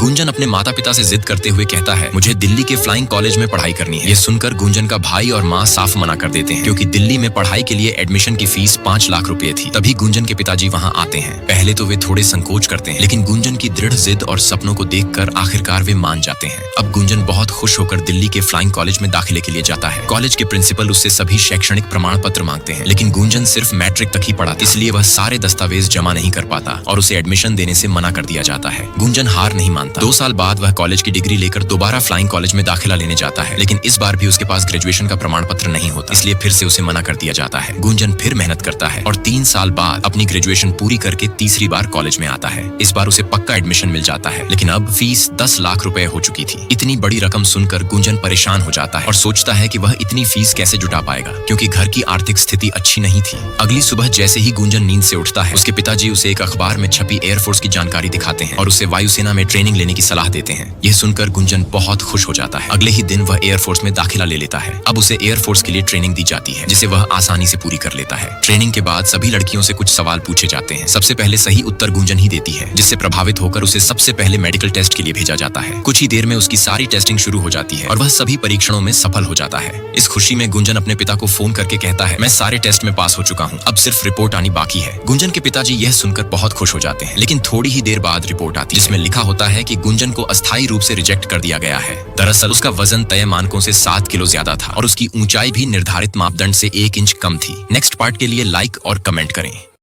गुंजन अपने माता पिता से जिद करते हुए कहता है, मुझे दिल्ली के फ्लाइंग कॉलेज में पढ़ाई करनी है। ये सुनकर गुंजन का भाई और माँ साफ मना कर देते हैं, क्योंकि दिल्ली में पढ़ाई के लिए एडमिशन की फीस 5 लाख रुपए थी। तभी गुंजन के पिताजी वहाँ आते हैं। पहले तो वे थोड़े संकोच करते हैं, लेकिन गुंजन की दृढ़ जिद और सपनों को देखकर आखिरकार वे मान जाते हैं। अब गुंजन बहुत खुश होकर दिल्ली के फ्लाइंग कॉलेज में दाखिले के लिए जाता है। कॉलेज के प्रिंसिपल उससे सभी शैक्षणिक प्रमाण पत्र मांगते हैं, लेकिन गुंजन सिर्फ मैट्रिक तक ही पढ़ा, इसलिए वह सारे दस्तावेज जमा नहीं कर पाता और उसे एडमिशन देने से मना कर दिया जाता है। गुंजन हार नहीं मानता। 2 साल बाद वह कॉलेज की डिग्री लेकर दोबारा फ्लाइंग कॉलेज में दाखिला लेने जाता है, लेकिन इस बार भी उसके पास ग्रेजुएशन का प्रमाण पत्र नहीं होता, इसलिए फिर से उसे मना कर दिया जाता है। गुंजन फिर मेहनत करता है और 3 साल बाद अपनी ग्रेजुएशन पूरी करके तीसरी बार कॉलेज में आता है। इस बार उसे पक्का एडमिशन मिल जाता है, लेकिन अब फीस 10 लाख रुपए हो चुकी थी। इतनी बड़ी रकम सुनकर गुंजन परेशान हो जाता है और सोचता है कि वह इतनी फीस कैसे जुटा पाएगा, क्योंकि घर की आर्थिक स्थिति अच्छी नहीं थी। अगली सुबह जैसे ही गुंजन नींद से उठता है, उसके पिताजी उसे एक अखबार में छपी एयरफोर्स की जानकारी दिखाते हैं और उसे वायुसेना में ट्रेनिंग लेने की सलाह देते हैं। यह सुनकर गुंजन बहुत खुश हो जाता है। अगले ही दिन वह एयरफोर्स में दाखिला ले लेता है। अब उसे एयरफोर्स के लिए ट्रेनिंग दी जाती है, जिसे वह आसानी से पूरी कर लेता है। ट्रेनिंग के बाद सभी लड़कियों से कुछ सवाल पूछे जाते हैं। सबसे पहले सही उत्तर गुंजन ही देती है, जिससे प्रभावित होकर उसे सबसे पहले मेडिकल टेस्ट के लिए भेजा जाता है। कुछ ही देर में उसकी सारी टेस्टिंग शुरू हो जाती है और वह सभी परीक्षणों में सफल हो जाता है। इस खुशी में गुंजन अपने पिता को फोन करके कहता है, मैं सारे टेस्ट में पास हो चुका हूँ, अब सिर्फ रिपोर्ट आनी बाकी है। गुंजन के पिताजी यह सुनकर बहुत खुश हो जाते हैं, लेकिन थोड़ी ही देर बाद रिपोर्ट आती है, जिसमें लिखा होता है कि गुंजन को अस्थायी रूप से रिजेक्ट कर दिया गया है। दरअसल उसका वजन तय मानकों से 7 किलो ज्यादा था और उसकी ऊंचाई भी निर्धारित मापदंड से 1 इंच कम थी। नेक्स्ट पार्ट के लिए लाइक और कमेंट करें।